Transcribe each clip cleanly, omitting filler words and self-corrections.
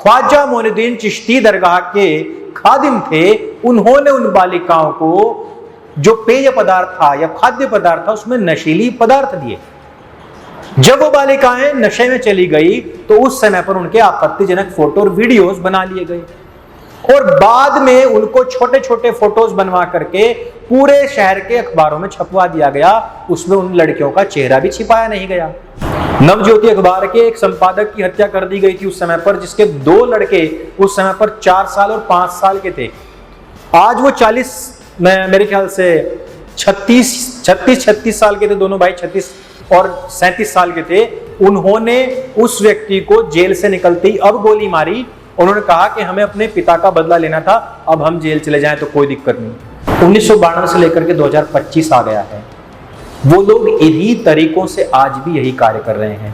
ख्वाजा मोइनुद्दीन चिश्ती दरगाह के खादिम थे। उन्होंने उन बालिकाओं को जो पेय पदार्थ था या खाद्य पदार्थ था उसमें नशीली पदार्थ दिए। जब वो बालिकाएं नशे में चली गई तो उस समय पर उनके आपत्तिजनक फोटो और वीडियोस बना लिए गए और बाद में उनको छोटे छोटे फोटोज बनवा करके पूरे शहर के अखबारों में छपवा दिया गया। उसमें उन लड़कियों का चेहरा भी छिपाया नहीं गया। नवज्योति अखबार के एक संपादक की हत्या कर दी गई थी उस समय पर, जिसके 2 लड़के उस समय पर 4 साल और 5 साल के थे। आज वो 40 मेरे ख्याल से 36 साल के थे। दोनों भाई 36 और 37 साल के थे। उन्होंने उस व्यक्ति को जेल से निकलते ही अब गोली मारी। उन्होंने कहा कि हमें अपने पिता का बदला लेना था, अब हम जेल चले जाएं तो कोई दिक्कत नहीं। 1992 से लेकर के 2025 आ गया है। वो लोग इन्हीं तरीकों से आज भी यही कार्य कर रहे हैं।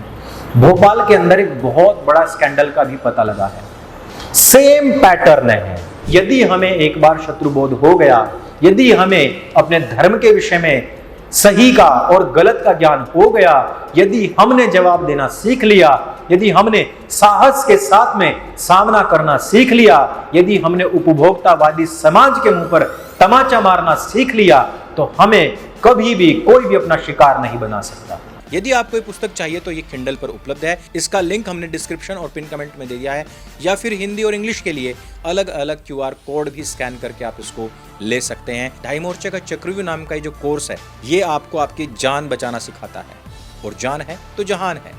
भोपाल के अंदर एक बहुत बड़ा स्कैंडल का भी पता लगा है। सेम पैटर्न है। यदि हमें एक बार शत्रुबोध हो गया, यदि हमें अपने धर्म के विषय में सही का और गलत का ज्ञान हो गया, यदि हमने जवाब देना सीख लिया, यदि हमने साहस के साथ में सामना करना सीख लिया, यदि हमने उपभोक्तावादी समाज के मुंह पर तमाचा मारना सीख लिया, तो हमें कभी भी कोई भी अपना शिकार नहीं बना सकता। यदि आपको ये पुस्तक चाहिए तो ये किंडल पर उपलब्ध है। इसका लिंक हमने डिस्क्रिप्शन और पिन कमेंट में दे दिया है, या फिर हिंदी और इंग्लिश के लिए अलग अलग QR कोड भी स्कैन करके आप इसको ले सकते हैं। ढाई मोर्चे का चक्रव्यूह नाम का ये जो कोर्स है, ये आपको आपकी जान बचाना सिखाता है, और जान है तो जहान है।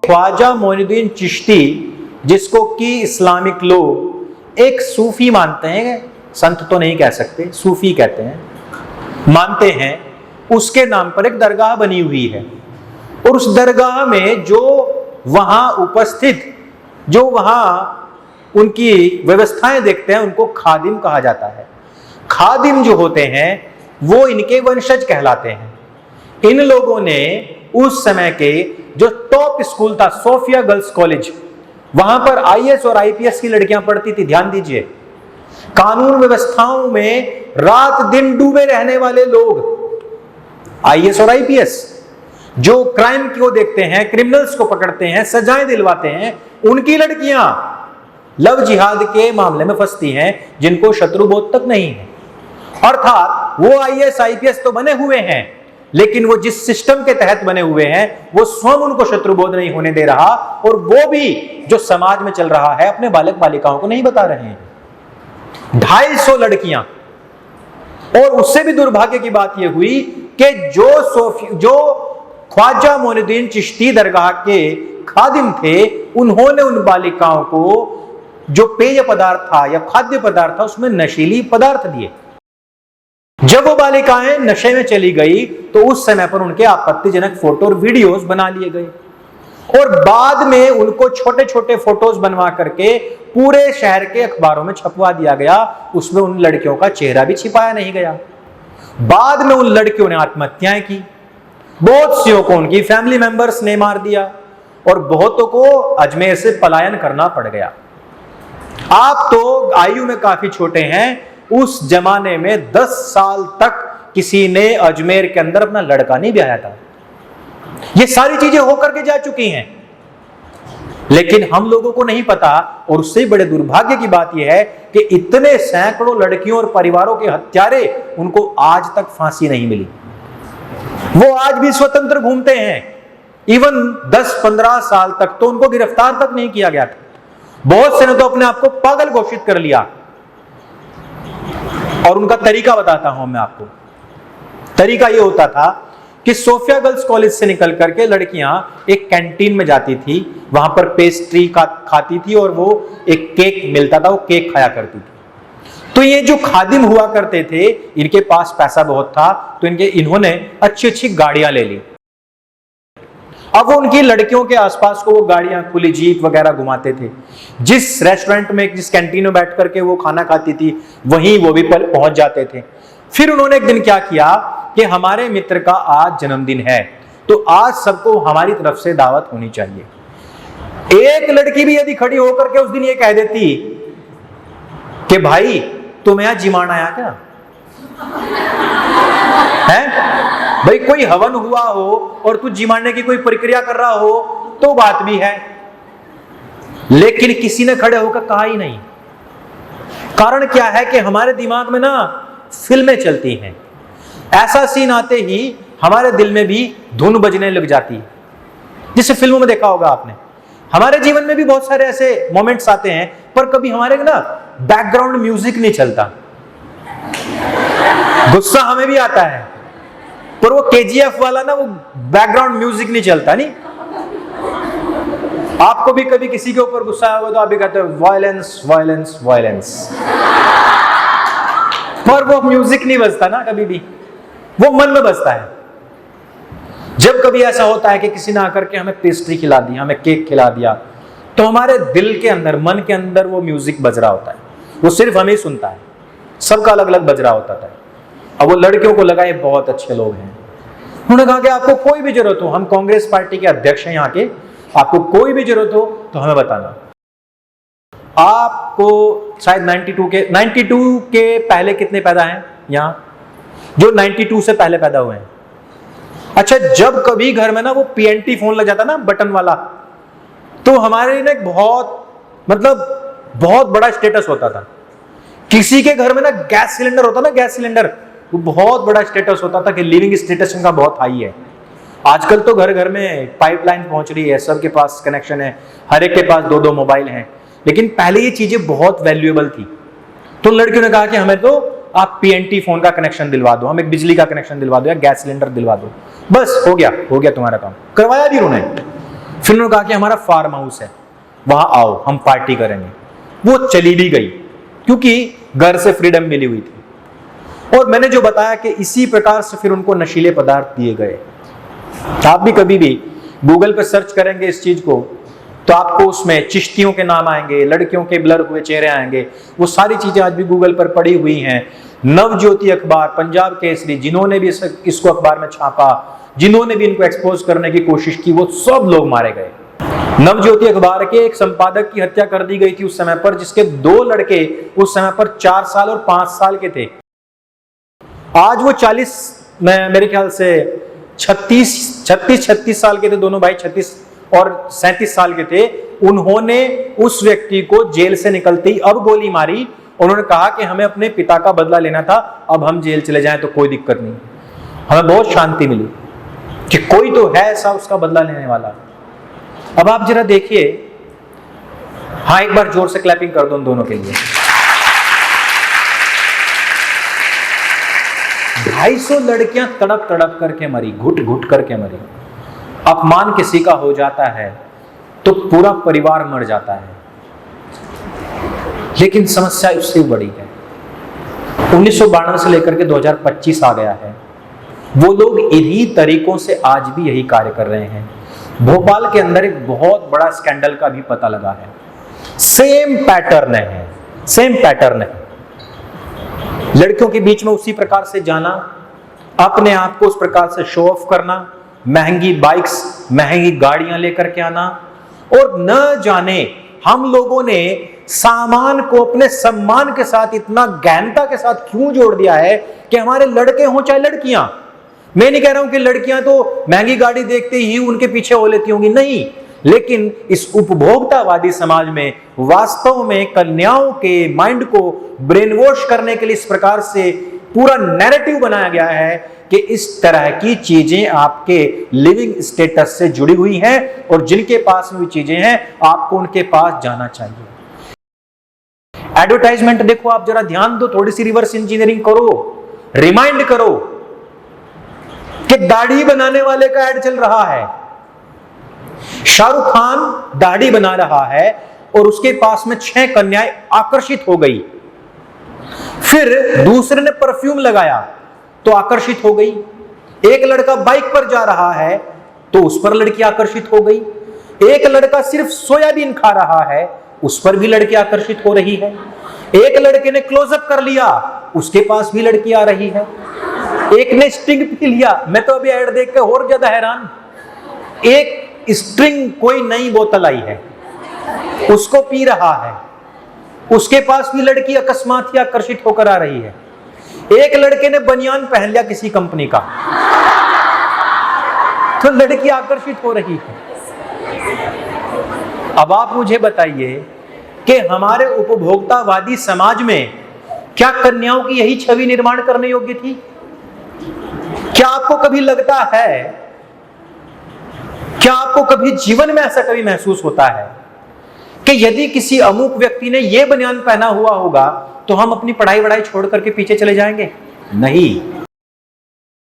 ख्वाजा मोइनुद्दीन चिश्ती, जिसको कि इस्लामिक लोग एक सूफी मानते हैं, संत तो नहीं कह सकते, सूफी कहते हैं, मानते हैं, उसके नाम पर एक दरगाह बनी हुई है। और उस दरगाह में जो वहां उपस्थित, जो वहां उनकी व्यवस्थाएं देखते हैं, उनको खादिम कहा जाता है। खादिम जो होते हैं वो इनके वंशज कहलाते हैं। इन लोगों ने उस समय के जो टॉप स्कूल था, सोफिया गर्ल्स कॉलेज, वहां पर IAS और IPS की लड़कियां पढ़ती थी। ध्यान दीजिए, कानून व्यवस्थाओं में रात दिन डूबे रहने वाले लोग, IAS और IPS, जो क्राइम को देखते हैं, क्रिमिनल्स को पकड़ते हैं, सजाएं दिलवाते हैं, उनकी लड़कियां लव जिहाद के मामले में फंसती हैं, जिनको शत्रुबोध तक नहीं है। अर्थात वो IAS IPS तो बने हुए हैं, लेकिन वो जिस सिस्टम के तहत बने हुए हैं वो स्वयं उनको शत्रुबोध नहीं होने दे रहा, और वो भी जो समाज में चल रहा है अपने बालक बालिकाओं को नहीं बता रहे हैं। 250 लड़कियां। और उससे भी दुर्भाग्य की बात यह हुई कि जो ख्वाजा मोइनुद्दीन चिश्ती दरगाह के खादिम थे, उन्होंने उन बालिकाओं को जो पेय पदार्थ था या खाद्य पदार्थ था उसमें नशीली पदार्थ दिए। जब वो बालिकाएं नशे में चली गई तो उस समय पर उनके आपत्तिजनक फोटो और वीडियोस बना लिए गए और बाद में उनको छोटे छोटे फोटोज बनवा करके पूरे शहर के अखबारों में छपवा दिया गया। उसमें उन लड़कियों का चेहरा भी छिपाया नहीं गया। बाद में उन लड़कियों ने आत्महत्याएं की, बहुत सी को उनकी फैमिली मेंबर्स ने मार दिया और बहुतों को अजमेर से पलायन करना पड़ गया। आप तो आयु में काफी छोटे हैं, उस जमाने में 10 साल तक किसी ने अजमेर के अंदर अपना लड़का नहीं ब्याया था। ये सारी चीजें होकर के जा चुकी हैं, लेकिन हम लोगों को नहीं पता। और उससे बड़े दुर्भाग्य की बात यह है कि इतने सैकड़ों लड़कियों और परिवारों के हत्यारे, उनको आज तक फांसी नहीं मिली। वो आज भी स्वतंत्र घूमते हैं। इवन 10-15 साल तक तो उनको गिरफ्तार तक नहीं किया गया था। बहुत से ने तो अपने आप को पागल घोषित कर लिया। और उनका तरीका बताता हूं मैं आपको। तरीका यह होता था कि सोफिया गर्ल्स कॉलेज से निकल करके लड़कियां एक कैंटीन में जाती थी, वहां पर पेस्ट्री खाती थी और वो एक केक मिलता था, वो केक खाया करती थी। तो ये जो खादिम हुआ करते थे, इनके पास पैसा बहुत था, तो इन्होंने अच्छी अच्छी गाड़ियां ले ली। अब वो उनकी लड़कियों के आसपास को वो गाड़ियां, खुली जीप वगैरह घुमाते थे। जिस रेस्टोरेंट में, जिस कैंटीन में बैठ करके वो खाना खाती थी, वहीं वो भी पहुंच जाते थे। फिर उन्होंने एक दिन क्या किया कि हमारे मित्र का आज जन्मदिन है, तो आज सबको हमारी तरफ से दावत होनी चाहिए। एक लड़की भी यदि खड़ी होकर के उस दिन ये कह देती कि भाई तुम यहां जिमाना आया क्या है, भाई कोई हवन हुआ हो और तू जी मारने की कोई प्रक्रिया कर रहा हो तो बात भी है, लेकिन किसी ने खड़े होकर कहा ही नहीं। कारण क्या है कि हमारे दिमाग में ना फिल्में चलती हैं, ऐसा सीन आते ही हमारे दिल में भी धुन बजने लग जाती है, जिसे फिल्मों में देखा होगा आपने। हमारे जीवन में भी बहुत सारे ऐसे मोमेंट्स आते हैं, पर कभी हमारे ना बैकग्राउंड म्यूजिक नहीं चलता। गुस्सा हमें भी आता है, पर वो केजीएफ वाला ना वो बैकग्राउंड म्यूजिक नहीं चलता। नहीं, आपको भी कभी किसी के ऊपर गुस्सा आया हो तो आप भी कहते हो वायलेंस वायलेंस वायलेंस, पर वो म्यूजिक नहीं बजता ना, कभी भी वो मन में बजता है। जब कभी ऐसा होता है कि किसी ने आकर के हमें पेस्ट्री खिला दी, हमें केक खिला दिया, तो हमारे दिल के अंदर, मन के अंदर वो म्यूजिक बज रहा होता है। वो सिर्फ हमें ही सुनता है, सबका अलग अलग बज रहा होता है। अब वो लड़कियों को लगा ये बहुत अच्छे लोग हैं, उन्होंने कहा कि आपको कोई भी जरूरत हो, हम कांग्रेस पार्टी के अध्यक्ष हैं यहाँ के, आपको कोई भी जरूरत हो तो हमें बताना। आपको शायद 92 के पहले कितने पैदा हैं यहाँ, जो 92 से पहले पैदा हुए हैं? अच्छा, जब कभी घर में ना वो PNT फोन लग जाता ना, बटन वाला, तो हमारे लिए ना बहुत बड़ा स्टेटस होता था। किसी के घर में ना गैस सिलेंडर होता ना, गैस सिलेंडर, वो बहुत बड़ा स्टेटस होता था कि लिविंग स्टेटस इनका बहुत हाई है। आजकल तो घर घर में पाइपलाइन पहुंच रही है, सबके पास कनेक्शन है, हर एक के पास 2-2 मोबाइल हैं, लेकिन पहले ये चीजें बहुत वैल्यूएबल थी। तो लड़कियों ने कहा कि हमें तो आप PNT फोन का कनेक्शन दिलवा दो, हमें बिजली का कनेक्शन दिलवा दो या गैस सिलेंडर दिलवा दो, बस हो गया तुम्हारा काम। करवाया भी उन्होंने। फिर उन्होंने कहा कि हमारा फार्म हाउस है, वहां आओ, हम पार्टी करेंगे। वो चली भी गई, क्योंकि घर से फ्रीडम मिली हुई थी। और मैंने जो बताया कि इसी प्रकार से फिर उनको नशीले पदार्थ दिए गए। आप भी कभी भी गूगल पे सर्च करेंगे इस चीज को, तो आपको उसमें चिश्तियों के नाम आएंगे, लड़कियों के ब्लर हुए चेहरे आएंगे। वो सारी चीजें आज भी गूगल पर पड़ी हुई हैं। नवज्योति अखबार, पंजाब केसरी, जिन्होंने भी इसको अखबार में छापा, जिन्होंने भी इनको एक्सपोज करने की कोशिश की, वो सब लोग मारे गए। नवज्योति अखबार के एक संपादक की हत्या कर दी गई थी उस समय पर, जिसके 2 लड़के उस समय पर 4 साल और 5 साल के थे। आज वो 40, मेरे ख्याल से 36 साल के थे, दोनों भाई 36 और 37 साल के थे। उन्होंने उस व्यक्ति को जेल से निकलते ही अब गोली मारी। उन्होंने कहा कि हमें अपने पिता का बदला लेना था, अब हम जेल चले जाएं तो कोई दिक्कत नहीं। हमें बहुत शांति मिली कि कोई तो है ऐसा उसका बदला लेने वाला। अब आप जरा देखिए, हाँ एक बार जोर से क्लैपिंग कर दो उन दोनों के लिए। 250 लड़कियां तड़प तड़प करके मरी, घुट घुट करके मरी। अपमान किसी का हो जाता है तो पूरा परिवार मर जाता है, लेकिन समस्या उससे बड़ी है। 1992 से लेकर के 2025 आ गया है, वो लोग इन्हीं तरीकों से आज भी यही कार्य कर रहे हैं। भोपाल के अंदर एक बहुत बड़ा स्कैंडल का भी पता लगा है। सेम पैटर्न है, सेम पैटर्न है। लड़कियों के बीच में उसी प्रकार से जाना, अपने आप को उस प्रकार से शो ऑफ करना, महंगी बाइक्स, महंगी गाड़ियां लेकर के आना, और न जाने हम लोगों ने सामान को अपने सम्मान के साथ इतना गहनता के साथ क्यों जोड़ दिया है कि हमारे लड़के हों चाहे लड़कियां। मैं नहीं कह रहा हूं कि लड़कियां तो महंगी गाड़ी देखते ही उनके पीछे हो लेती होंगी, नहीं, लेकिन इस उपभोक्तावादी समाज में वास्तव में कन्याओं के माइंड को ब्रेन वॉश करने के लिए इस प्रकार से पूरा नैरेटिव बनाया गया है कि इस तरह की चीजें आपके लिविंग स्टेटस से जुड़ी हुई हैं, और जिनके पास में चीजें हैं आपको उनके पास जाना चाहिए। एडवर्टाइजमेंट देखो, आप जरा ध्यान दो, थोड़ी सी रिवर्स इंजीनियरिंग करो, रिमाइंड करो कि दाढ़ी बनाने वाले का एड चल रहा है। शाहरुख खान दाढ़ी बना रहा है और उसके पास में 6 कन्याएं आकर्षित हो गई। फिर दूसरे ने परफ्यूम लगाया तो आकर्षित हो गई। एक लड़का बाइक पर जा रहा है तो उस पर लड़की आकर्षित हो गई। एक लड़का सिर्फ सोयाबीन खा रहा है, उस पर भी लड़की आकर्षित हो रही है। एक लड़के ने क्लोजअप कर लिया, उसके पास भी लड़की आ रही है। एक ने स्टिंग पी लिया, मैं तो अभी ऐड देख के और ज्यादा हैरान। एक स्ट्रिंग, कोई नई बोतल आई है, उसको पी रहा है, उसके पास भी लड़की अकस्मात ही आकर्षित होकर आ रही है। एक लड़के ने बनियान पहन लिया किसी कंपनी का, तो लड़की आकर्षित हो रही है। अब आप मुझे बताइए कि हमारे उपभोक्तावादी समाज में क्या कन्याओं की यही छवि निर्माण करने योग्य थी? क्या आपको कभी लगता है, क्या आपको कभी जीवन में ऐसा कभी महसूस होता है कि यदि किसी अमुक व्यक्ति ने यह बनियान पहना हुआ होगा तो हम अपनी पढ़ाई वढ़ाई छोड़ करके पीछे चले जाएंगे? नहीं।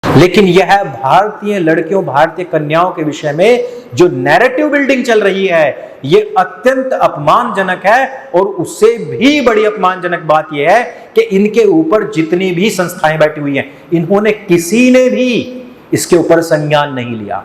लेकिन यह भारतीय लड़कियों, भारतीय कन्याओं के विषय में जो नैरेटिव बिल्डिंग चल रही है, यह अत्यंत अपमानजनक है। और उससे भी बड़ी अपमानजनक बात यह है कि इनके ऊपर जितनी भी संस्थाएं बैठी हुई हैं, इन्होंने किसी ने भी इसके ऊपर संज्ञान नहीं लिया।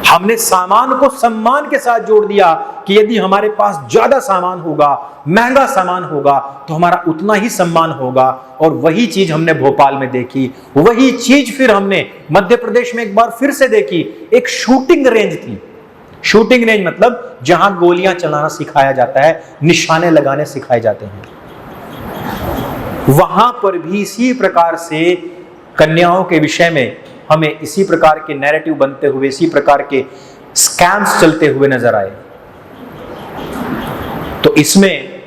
हमने सामान को सम्मान के साथ जोड़ दिया कि यदि हमारे पास ज्यादा सामान होगा, महंगा सामान होगा, तो हमारा उतना ही सम्मान होगा। और वही चीज हमने भोपाल में देखी, वही चीज फिर हमने मध्य प्रदेश में एक बार फिर से देखी। एक शूटिंग रेंज थी। शूटिंग रेंज मतलब जहां गोलियां चलाना सिखाया जाता है, निशाने लगाने सिखाए जाते हैं। वहां पर भी इसी प्रकार से कन्याओं के विषय में हमें इसी प्रकार के नैरेटिव बनते हुए, इसी प्रकार के स्कैम्स चलते हुए नजर आए। तो इसमें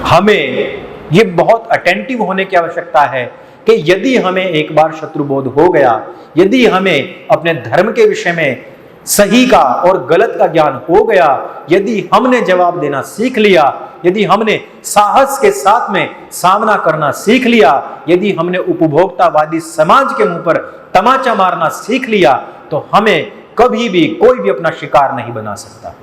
हमें ये बहुत अटेंटिव होने की आवश्यकता है कि यदि हमें एक बार शत्रुबोध हो गया, यदि हमें अपने धर्म के विषय में सही का और गलत का ज्ञान हो गया, यदि हमने जवाब देना सीख लिया, यदि हमने साहस के साथ में सामना करना सीख लिया, यदि हमने उपभोक्तावादी समाज के मुंह पर तमाचा मारना सीख लिया, तो हमें कभी भी कोई भी अपना शिकार नहीं बना सकता।